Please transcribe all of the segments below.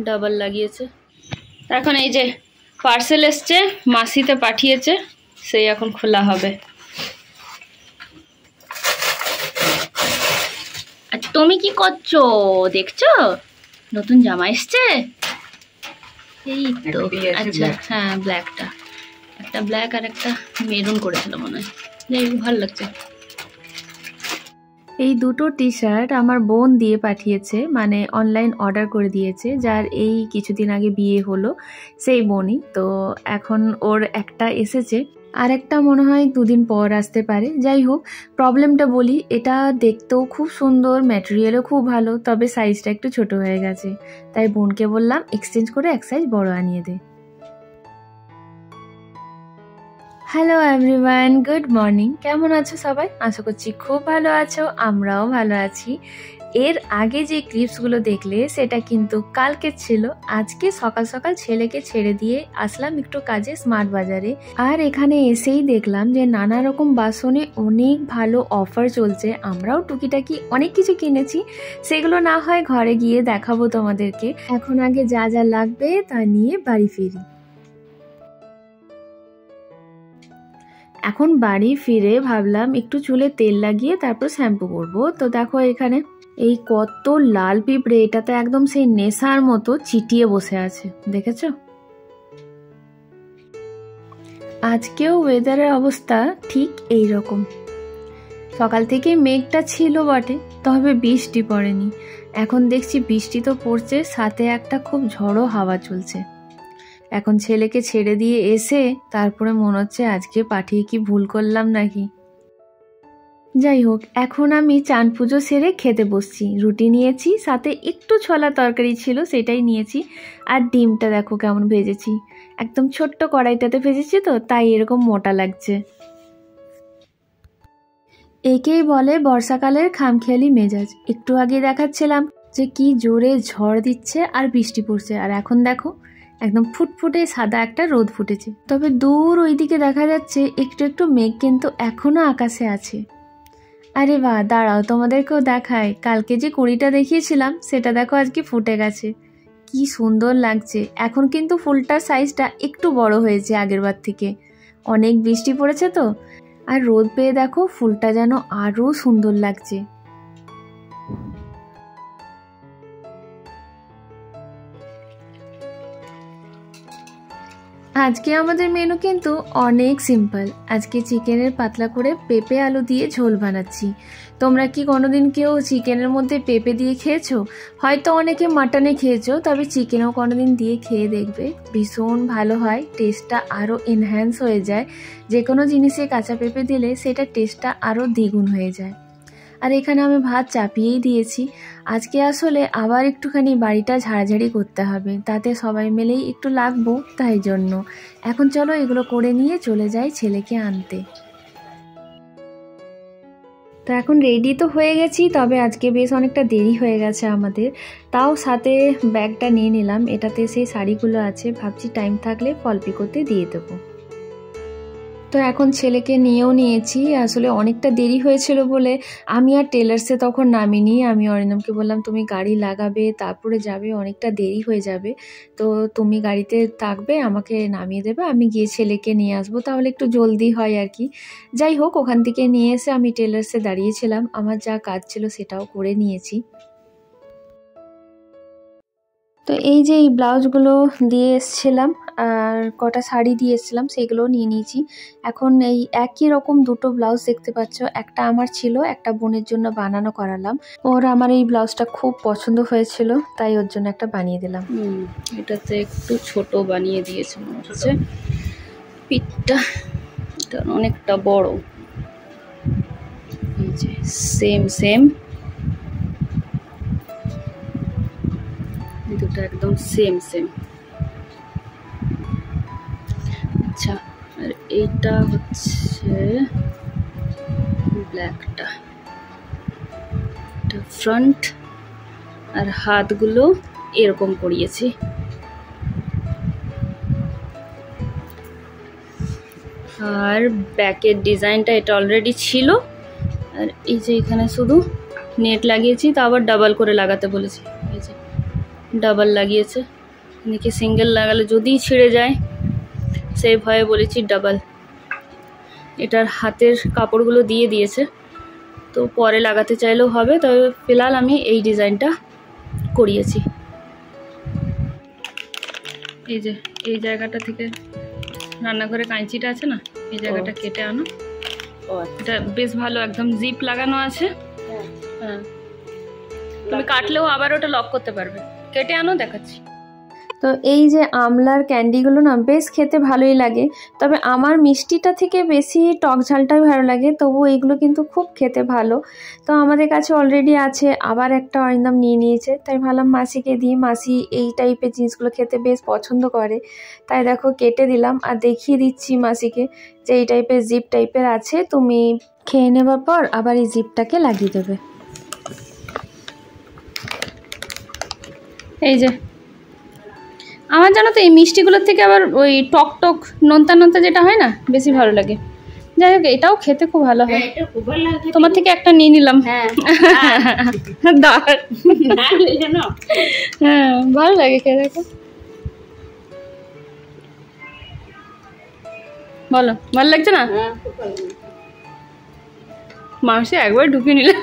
Double লাগিয়েছে। এখন এই যে পার্সেল এসছে, মাসিতে পাঠিয়েছে, সেই এখন খোলা হবে। আর তুমি কি করছো দেখছো? নতুন জামা এসছে, এই তো। আচ্ছা হ্যাঁ, ব্ল্যাকটা, একটা ব্ল্যাক আর একটা মেরুন করেছিল মনে হয়। যাই হোক, ভালো লাগছে। এই দুটো টি শার্ট আমার বোন দিয়ে পাঠিয়েছে, মানে অনলাইন অর্ডার করে দিয়েছে, যার এই কিছুদিন আগে বিয়ে হলো সেই বোনই। তো এখন ওর একটা এসেছে, আর একটা মনে হয় 2 দিন পর আসতে পারে। যাই হোক, প্রবলেমটা বলি, এটা দেখতেও খুব সুন্দর, ম্যাটেরিয়ালও খুব ভালো, তবে সাইজটা একটু ছোট হয়ে গেছে। তাই বোনকে বললাম এক্সচেঞ্জ করে এক সাইজ বড় আনিয়ে দে। Hello everyone, good morning. কেমন আছো সবাই? আশা করছি খুব ভালো আছো, আমরাও ভালো আছি। এর আগে যে ক্লিপসগুলো দেখলে সেটা কিন্তু কালকে ছিল। আজকে সকাল সকাল ছেলেকে ছেড়ে দিয়ে আসলাম একটু কাজে স্মার্ট বাজারে, আর এখানে এসেই দেখলাম যে নানা রকম বাসনে অনেক ভালো অফার চলছে। আমরাও টুকিটাকি অনেক কিছু কিনেছি, সেগুলো না হয় ঘরে গিয়ে দেখাবো তোমাদেরকে। এখন আগে যা যা লাগবে তা নিয়ে বাড়ি ফিরি। এখন বাড়ি ফিরে ভাবলাম একটু চুলে তেল লাগিয়ে তারপর শ্যাম্পু করবো। তো দেখো এখানে এই কত লাল পিঁপড়ে, এটাতে একদম সেই নেশার মতো চিটিয়ে বসে আছে, দেখেছো? আজকেও ওয়েদারের অবস্থা ঠিক এই রকম। সকাল থেকে মেঘটা ছিল বটে, তবে বৃষ্টি পড়েনি। এখন দেখছি বৃষ্টি তো পড়ছে, সাথে একটা খুব ঝড়ো হাওয়া চলছে। এখন ছেলেকে ছেড়ে দিয়ে এসে তারপরে মনে হচ্ছে আজকে পাঠিয়ে কি ভুল করলাম নাকি। যাই হোক, এখন আমি চান পুজো সেরে খেতে বসছি। রুটি নিয়েছি, সাথে একটু ছোলা তরকারি ছিল সেটাই নিয়েছি। আর ডিমটা দেখো কেমন ভেজেছি, একদম ছোট্ট কড়াইটাতে ভেজেছি, তো তাই এরকম মোটা লাগছে। একেই বলে বর্ষাকালের খামখেয়ালি মেজাজ। একটু আগে দেখাচ্ছিলাম যে কি জোরে ঝড় দিচ্ছে আর বৃষ্টি পড়ছে, আর এখন দেখো একদম ফুটফুটে সাদা একটা রোদ ফুটেছে। তবে দূর ওইদিকে দেখা যাচ্ছে একটু একটু মেঘ কিন্তু এখনো আকাশে আছে। আরে বাহ, দাঁড়াও তোমাদেরকেও দেখায়। কালকে যে কুড়িটা দেখিয়েছিলাম সেটা দেখো আজকে ফুটে গেছে, কি সুন্দর লাগছে। এখন কিন্তু ফুলটার সাইজটা একটু বড় হয়েছে আগের বার থেকে, অনেক বৃষ্টি পড়েছে তো, আর রোদ পেয়ে দেখো ফুলটা যেন আরো সুন্দর লাগছে। আজকে আমাদের মেনু কিন্তু অনেক সিম্পল। আজকে চিকেনের পাতলা করে পেঁপে আলু দিয়ে ঝোল বানাচ্ছি। তোমরা কি কোনোদিন কেউ চিকেনের মধ্যে পেঁপে দিয়ে খেয়েছো? হয়তো অনেকে মাটনে খেয়েছো, তবে চিকেনও কোনোদিন দিয়ে খেয়ে দেখবে, ভীষণ ভালো হয়। টেস্টটা আরও এনহ্যান্স হয়ে যায়। যে কোনো জিনিসে কাঁচা পেঁপে দিলে সেটা টেস্টটা আরও দ্বিগুণ হয়ে যায়। আর এখানে আমি ভাত চাপিয়েই দিয়েছি। আজকে আসলে আবার একটুখানি বাড়িটা ঝাড়াঝাড়ি করতে হবে, তাতে সবাই মিলেই একটু লাগবো, তাই জন্য। এখন চলো এগুলো করে নিয়ে চলে যাই ছেলেকে আনতে। তো এখন রেডি তো হয়ে গেছি, তবে আজকে বেশ অনেকটা দেরি হয়ে গেছে আমাদের। তাও সাথে ব্যাগটা নিয়ে নিলাম, এটাতে সেই শাড়িগুলো আছে, ভাবছি টাইম থাকলে ফল পিকোতে দিয়ে দেবো। তো এখন ছেলেকে নিয়েও নিয়েছি। আসলে অনেকটা দেরি হয়েছিল বলে আমি আর টেলার্সে তখন নামিনি। আমি অরিন্দমকে বললাম তুমি গাড়ি লাগাবে তারপরে যাবে, অনেকটা দেরি হয়ে যাবে, তো তুমি গাড়িতে থাকবে, আমাকে নামিয়ে দেবে, আমি গিয়ে ছেলেকে নিয়ে আসবো, তাহলে একটু জলদি হয় আর কি। যাই হোক, ওখান থেকে নিয়ে এসে আমি টেলার্সে দাঁড়িয়েছিলাম, আমার যা কাজ ছিল সেটাও করে নিয়েছি। তো এই যে এই ব্লাউজগুলো দিয়ে এসছিলাম আর কটা শাড়ি দিয়ে এসছিলাম, সেগুলো নিয়ে নিয়েছি। এখন এই একই রকম দুটো ব্লাউজ দেখতে পাচ্ছ, একটা আমার ছিল, একটা বোনের জন্য বানানো করালাম। ওর আমার এই ব্লাউজটা খুব পছন্দ হয়েছিল, তাই ওর জন্য একটা বানিয়ে দিলাম। এটাতে একটু ছোট বানিয়ে দিয়েছে মনে হচ্ছে, পিঠটা এটা অনেকটা বড়। এই যে সেম সেম, দুটো একদম সেম সেম। আচ্ছা, আর এইটা হচ্ছে ব্ল্যাকটা, এটা ফ্রন্ট, আর হাতগুলো এরকম করিয়েছি। আর ব্যাকের ডিজাইনটা এটা অলরেডি ছিল, আর এই যে এখানে শুধু নেট লাগিয়েছি, তা আবার ডাবল করে লাগাতে বলেছি। এই যে ডাবল লাগিয়েছে, এদিকে সিঙ্গেল লাগালে যদি ছিঁড়ে যায় সেই ভয়ে বলেছি ডাবল। এটার হাতের কাপড়গুলো দিয়ে দিয়েছে, তো পরে লাগাতে চাইলেও হবে, তবে ফিলহাল আমি এই ডিজাইনটা করিয়েছি। এই যে এই জায়গাটা থেকে রান্নাঘরে কাঁচিটা আছে না, এই জায়গাটা কেটে আনো। এটা বেশ ভালো, একদম জিপ লাগানো আছে। হ্যাঁ, তুমি কাটলেও আবার ওটা লক করতে পারবে। কেটে আনো, দেখাচ্ছি। তো এই যে আমলার ক্যান্ডিগুলো না বেশ খেতে ভালোই লাগে, তবে আমার মিষ্টিটা থেকে বেশি টক ঝালটাই ভালো লাগে, তবু এইগুলো কিন্তু খুব খেতে ভালো। তো আমাদের কাছে অলরেডি আছে, আবার একটা অরিন্দম নিয়ে নিয়েছে, তাই ভাবলাম মাসিকে দিই। মাসি এই টাইপের জিনিসগুলো খেতে বেশ পছন্দ করে, তাই দেখো কেটে দিলাম আর দেখিয়ে দিচ্ছি মাসিকে যে এই টাইপের জিপ টাইপের আছে, তুমি খেয়ে নেবার পর আবার এই জিপটাকে লাগিয়ে দেবে। এই যে আমার জানো তো এই মিষ্টিগুলোর থেকে আবার ওই টক টক নোনতা নোনতা যেটা হয় না, বেশি ভালো লাগে। যাই হোক, এটাও খেতে খুব ভালো হয়। তোমার থেকে একটা নিয়ে নিলাম। হ্যাঁ, ভালো লাগে খেয়ে। দেখো, বলো ভালো লাগছে না? মাংসে একবার ঢুকিয়ে নিলাম।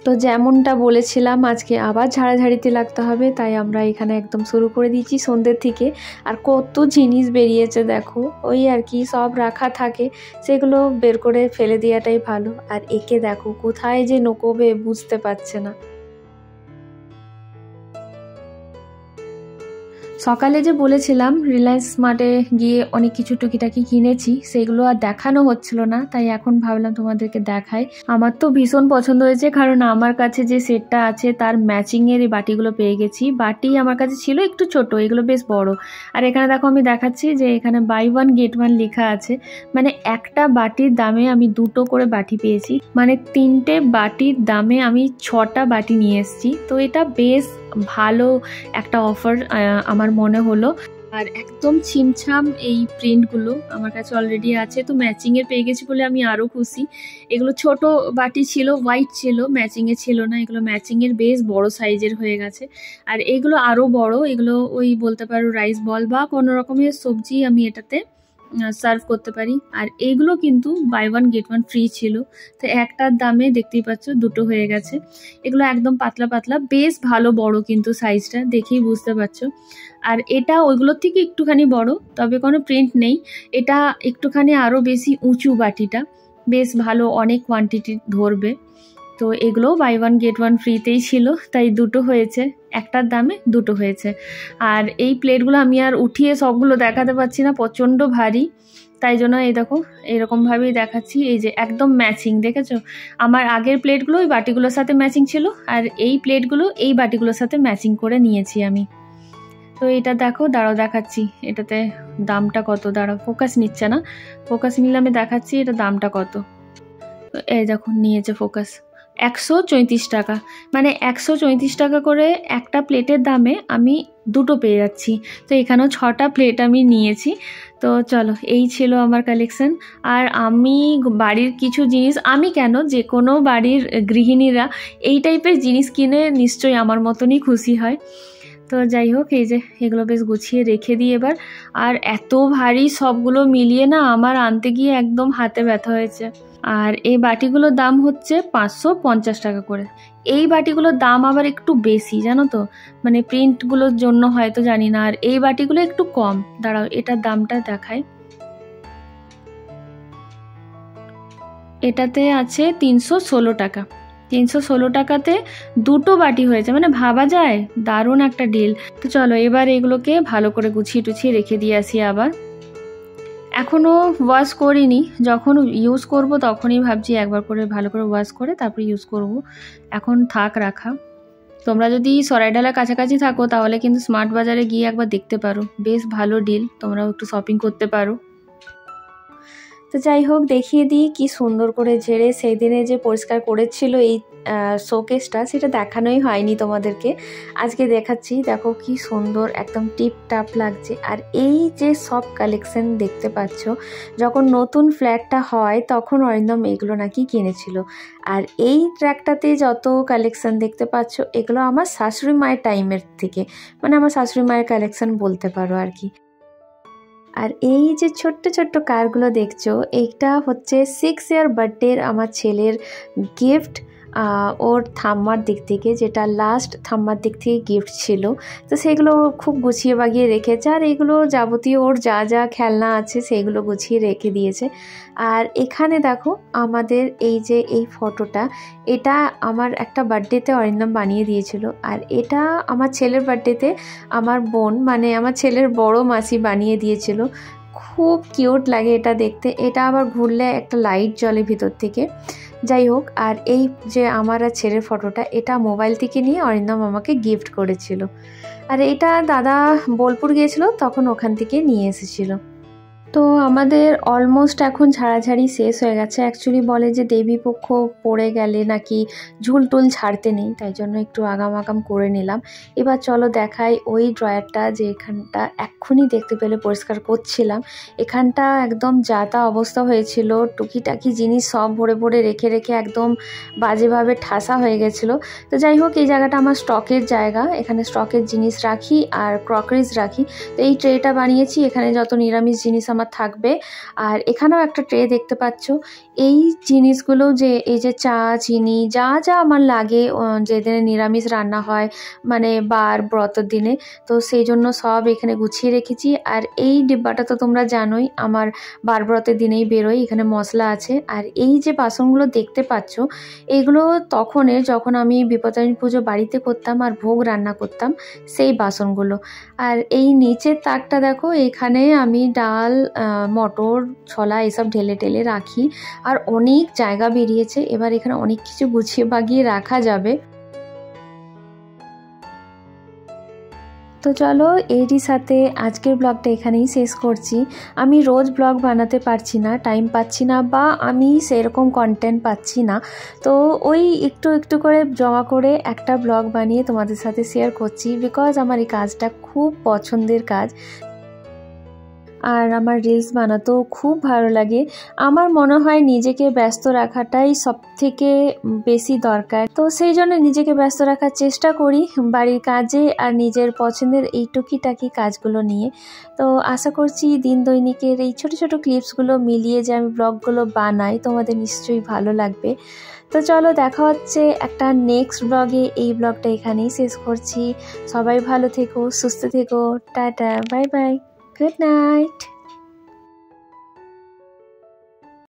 তো যেমনটা বলেছিলাম, আজকে আবার ঝাড়াঝাড়িতে লাগতে হবে, তাই আমরা এখানে একদম শুরু করে দিয়েছি সন্ধ্যের থেকে। আর কত জিনিস বেরিয়েছে দেখো, ওই আর কি সব রাখা থাকে, সেগুলো বের করে ফেলে দেওয়াটাই ভালো। আর একে দেখো কোথায় যে নোকোবে বুঝতে পারছে না। সকালে যে বলেছিলাম রিলায়েন্স স্মার্টে গিয়ে অনেক কিছু টুকিটাকি কিনেছি, সেগুলো আর দেখানো হচ্ছিল না, তাই এখন ভাবলাম তোমাদেরকে দেখাই। আমার তো ভীষণ পছন্দ হয়েছে, কারণ আমার কাছে যে সেটটা আছে তার ম্যাচিংয়ের এই বাটিগুলো পেয়ে গেছি। বাটি আমার কাছে ছিল একটু ছোট, এগুলো বেশ বড়। আর এখানে দেখো আমি দেখাচ্ছি যে এখানে বাই ওয়ান গেট ওয়ান লেখা আছে, মানে একটা বাটির দামে আমি দুটো করে বাটি পেয়েছি, মানে 3টে বাটির দামে আমি 6টা বাটি নিয়ে এসেছি। তো এটা বেশ ভালো একটা অফার আমার মনে হলো। আর একদম ছিমছাম এই প্রিন্টগুলো আমার কাছে অলরেডি আছে, তো ম্যাচিংয়ের পেয়ে গেছি বলে আমি আরও খুশি। এগুলো ছোট বাটি ছিল, হোয়াইট ছিল, ম্যাচিংয়ে ছিল না, এগুলো ম্যাচিংয়ের বেশ বড় সাইজের হয়ে গেছে। আর এগুলো আরও বড়, এগুলো ওই বলতে পারো রাইস বল বা কোনো রকমের সবজি আমি এটাতে সার্ভ করতে পারি। আর এইগুলো কিন্তু buy one get one free ছিল, তো একটার দামে দেখতেই পাচ্ছ দুটো হয়ে গেছে। এগুলো একদম পাতলা পাতলা, বেশ ভালো বড়, কিন্তু সাইজটা দেখেই বুঝতে পারছো। আর এটা ওইগুলোর থেকে একটুখানি বড়, তবে কোনো প্রিন্ট নেই। এটা একটুখানি আরও বেশি উঁচু বাটিটা, বেশ ভালো, অনেক কোয়ান্টিটি ধরবে। তো এগুলোও বাই ওয়ান গেট ওয়ান ফ্রিতেই ছিল, তাই দুটো হয়েছে, একটার দামে দুটো হয়েছে। আর এই প্লেটগুলো আমি আর উঠিয়ে সবগুলো দেখাতে পারছি না, প্রচণ্ড ভারী, তাই জন্য এই দেখো এরকমভাবেই দেখাচ্ছি। এই যে একদম ম্যাচিং, দেখেছো? আমার আগের প্লেটগুলো ওই বাটিগুলোর সাথে ম্যাচিং ছিল, আর এই প্লেটগুলো এই বাটিগুলোর সাথে ম্যাচিং করে নিয়েছি আমি। তো এটা দেখো, দাঁড়াও দেখাচ্ছি এটাতে দামটা কত। দাঁড়াও, ফোকাস নিচ্ছে না, ফোকাস নিলে আমি দেখাচ্ছি এটা দামটা কত। তো এই দেখো নিয়েছে ফোকাস, 134 টাকা, মানে 134 টাকা করে একটা প্লেটের দামে আমি দুটো পেয়ে যাচ্ছি। তো এখানেও 6টা প্লেট আমি নিয়েছি। তো চলো, এই ছিল আমার কালেকশন। আর আমি বাড়ির কিছু জিনিস, আমি কেন, যে কোনো বাড়ির গৃহিণীরা এই টাইপের জিনিস কিনে নিশ্চয়ই আমার মতনই খুশি হয়। তো যাই হোক, এই যে এগুলো বেশ গুছিয়ে রেখে দিই এবার। আর এত ভারী সবগুলো মিলিয়ে না আমার আনতে গিয়ে একদম হাতে ব্যথা হয়েছে। আর এই বাটিগুলোর দাম হচ্ছে 550 টাকা করে। এই বাটিগুলোর দাম আবার একটু বেশি, জানো তো, মানে প্রিন্টগুলোর জন্য হয়তো, জানি না। আর এই বাটিগুলো একটু কম। দাঁড়াও, এটার দামটা দেখাই। এটাতে আছে 316 টাকা। 316 টাকাতে দুটো বাটি হয়েছে, মানে ভাবা যায়, দারুণ একটা ডিল। তো চলো এবার এগুলোকে ভালো করে গুছিয়ে টুছিয়ে রেখে দিয়ে আসি। আবার এখনও ওয়াশ করিনি, যখন ইউজ করব তখনই ভাবছি একবার করে ভালো করে ওয়াশ করে তারপরে ইউজ করব। এখন থাক রাখা। তোমরা যদি সরাইডালার কাছাকাছি থাকো তাহলে কিন্তু স্মার্ট বাজারে গিয়ে একবার দেখতে পারো, বেশ ভালো ডিল, তোমরাও একটু শপিং করতে পারো। তো তো যাই হোক, দেখিয়ে দিই কি সুন্দর করে ঝেড়ে সেই দিনে যে পরিষ্কার করেছিল এই শোকেসটা, সেটা দেখানোই হয়নি তোমাদেরকে, আজকে দেখাচ্ছি। দেখো কি সুন্দর, একদম টিপটাপ লাগছে। আর এই যে সব কালেকশন দেখতে পাচ্ছ, যখন নতুন ফ্ল্যাটটা হয় তখন অরিন্দম এগুলো নাকি কিনেছিল। আর এই ট্র্যাকটাতে যত কালেকশন দেখতে পাচ্ছ, এগুলো আমার শাশুড়ি মায়ের টাইমের থেকে, মানে আমার শাশুড়ি মায়ের কালেকশন বলতে পারো আর কি। আর এই যে ছোট্ট ছোট্ট কারগুলো দেখছো, এইটা হচ্ছে 6 ইয়ার বার্থডের আমার ছেলের গিফট, ওর ঠাম্মার দিক থেকে, যেটা লাস্ট ঠাম্মার দিক থেকে গিফট ছিল। তো সেগুলো খুব গুছিয়ে বাগিয়ে রেখেছে, আর এগুলো যাবতীয় ওর যা যা খেলনা আছে সেগুলো গুছিয়ে রেখে দিয়েছে। আর এখানে দেখো আমাদের এই যে এই ফটোটা, এটা আমার একটা বার্থডেতে অরিন্দম বানিয়ে দিয়েছিল। আর এটা আমার ছেলের বার্থডেতে আমার বোন, মানে আমার ছেলের বড় মাসি বানিয়ে দিয়েছিল। খুব কিউট লাগে এটা দেখতে। এটা আবার ঘুরলে একটা লাইট জ্বলে ভিতর থেকে। যাই হোক, আর এই যে আমার আর ছেলের ফটোটা, এটা মোবাইল থেকে নিয়ে অরিন্দম আমাকে গিফট করেছিল। আর এটা দাদা বোলপুর গিয়েছিল, তখন ওখান থেকে নিয়ে এসেছিল। তো আমাদের অলমোস্ট এখন ঝাড়াঝাড়ি শেষ হয়ে গেছে। অ্যাকচুয়ালি বলে যে দেবী পক্ষ পড়ে গেলে নাকি ঝুল টুল ছাড়তে নেই, তাই জন্য একটু আগাম আগাম করে নিলাম। এবার চলো দেখাই ওই ড্রয়ারটা, যে এখানটা এক্ষুনি দেখতে পেলে পরিষ্কার করছিলাম। এখানটা একদম যাতা অবস্থা হয়েছিল, টুকিটাকি জিনিস সব ভরে ভরে রেখে রেখে একদম বাজেভাবে ঠাসা হয়ে গেছিলো। তো যাই হোক, এই জায়গাটা আমার স্টকের জায়গা, এখানে স্টকের জিনিস রাখি আর ক্রকারিজ রাখি। তো এই ট্রেটা বানিয়েছি, এখানে যত নিরামিষ জিনিস আমার থাকবে। আর এখানেও একটা ট্রে দেখতে পাচ্ছ। এই জিনিসগুলো, যে এই যে চা চিনি যা যা আমার লাগে যেদিনে নিরামিষ রান্না হয়, মানে বার ব্রতর দিনে, তো সেই জন্য সব এখানে গুছিয়ে রেখেছি। আর এই ডিব্বাটা তো তোমরা জানোই আমার বার ব্রতের দিনেই বেরোয়, এখানে মশলা আছে। আর এই যে বাসনগুলো দেখতে পাচ্ছ, এইগুলো তখনের, যখন আমি বিপত্তারিণী পুজো বাড়িতে করতাম আর ভোগ রান্না করতাম, সেই বাসনগুলো। আর এই নিচের তাকটা দেখো, এখানে আমি ডাল, মটর, ছোলা এসব ঢেলে ঢেলে রাখি। আর অনেক জায়গা বেরিয়েছে, এবার এখানে অনেক কিছু গুছিয়ে বাগিয়ে রাখা যাবে। তো চলো, এরই সাথে আজকের ব্লগটা এখানেই শেষ করছি। আমি রোজ ব্লগ বানাতে পারছি না, টাইম পাচ্ছি না, বা আমি সেরকম কন্টেন্ট পাচ্ছি না। তো ওই একটু একটু করে জমা করে একটা ব্লগ বানিয়ে তোমাদের সাথে শেয়ার করছি, বিকজ আমার এই কাজটা খুব পছন্দের কাজ। আর আমার রিলস বানাতেও খুব ভালো লাগে। আমার মনে হয় নিজেকে ব্যস্ত রাখাটাই সবথেকে বেশি দরকার। তো সেই জন্য নিজেকে ব্যস্ত রাখার চেষ্টা করি বাড়ির কাজে আর নিজের পছন্দের এই টুকিটাকি কাজগুলো নিয়ে। তো আশা করছি দিন দৈনিকের এই ছোট ছোট ক্লিপসগুলো মিলিয়ে যে আমি ব্লগগুলো বানাই, তোমাদের নিশ্চয়ই ভালো লাগবে। তো চলো, দেখা হচ্ছে একটা নেক্সট ব্লগে। এই ব্লগটা এখানেই শেষ করছি। সবাই ভালো থেকো, সুস্থ থেকো, tata, bye bye, good night.